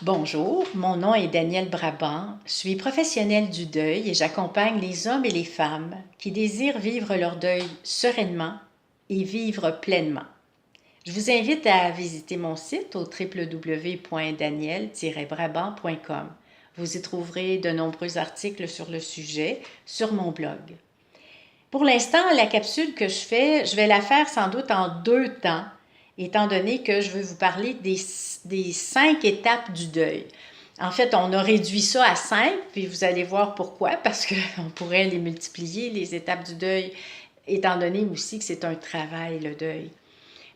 Bonjour, mon nom est Danielle Brabant. Je suis professionnelle du deuil et j'accompagne les hommes et les femmes qui désirent vivre leur deuil sereinement et vivre pleinement. Je vous invite à visiter mon site au www.danielle-brabant.com. Vous y trouverez de nombreux articles sur le sujet sur mon blog. Pour l'instant, la capsule que je vais la faire sans doute en 2 temps, étant donné que je veux vous parler des 5 étapes du deuil. En fait, on a réduit ça à 5, puis vous allez voir pourquoi, parce qu'on pourrait les multiplier, les étapes du deuil, étant donné aussi que c'est un travail, le deuil.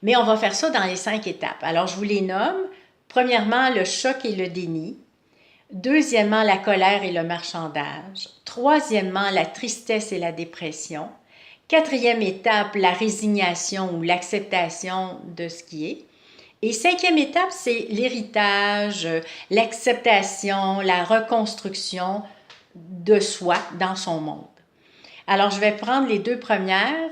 Mais on va faire ça dans les 5 étapes. Alors, je vous les nomme. Premièrement, le choc et le déni. Deuxièmement, la colère et le marchandage. Troisièmement, la tristesse et la dépression. Quatrième étape, la résignation ou l'acceptation de ce qui est. Et cinquième étape, c'est l'héritage, l'acceptation, la reconstruction de soi dans son monde. Alors, je vais prendre les 2 premières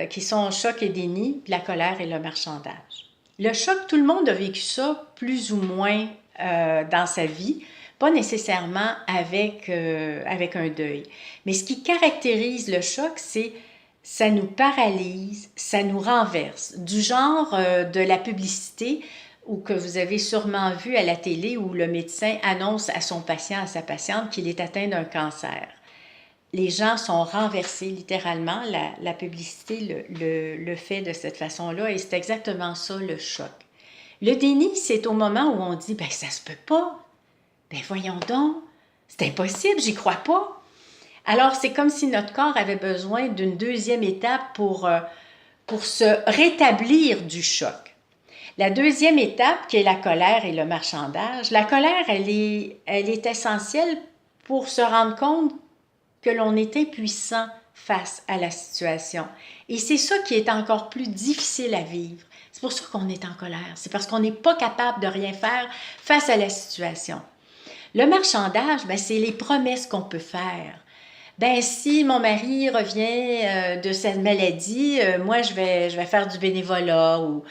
qui sont choc et déni, la colère et le marchandage. Le choc, tout le monde a vécu ça plus ou moins dans sa vie, pas nécessairement avec un deuil. Mais ce qui caractérise le choc, c'est ça nous paralyse, ça nous renverse, du genre de la publicité ou que vous avez sûrement vu à la télé où le médecin annonce à son patient, à sa patiente qu'il est atteint d'un cancer. Les gens sont renversés littéralement, la publicité le fait de cette façon-là et c'est exactement ça le choc. Le déni, c'est au moment où on dit « ben ça se peut pas, ben voyons donc, c'est impossible, j'y crois pas ». Alors c'est comme si notre corps avait besoin d'une deuxième étape pour se rétablir du choc. La deuxième étape, qui est la colère et le marchandage, la colère, elle est essentielle pour se rendre compte que l'on est impuissant face à la situation. Et c'est ça qui est encore plus difficile à vivre. C'est pour ça qu'on est en colère. C'est parce qu'on n'est pas capable de rien faire face à la situation. Le marchandage, ben, c'est les promesses qu'on peut faire. Ben, si mon mari revient de cette maladie, moi, je vais faire du bénévolat ou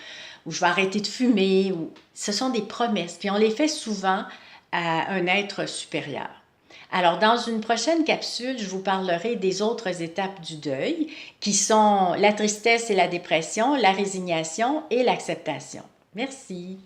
je vais arrêter de fumer. Ce sont des promesses. Puis on les fait souvent à un être supérieur. Alors, dans une prochaine capsule, je vous parlerai des autres étapes du deuil, qui sont la tristesse et la dépression, la résignation et l'acceptation. Merci.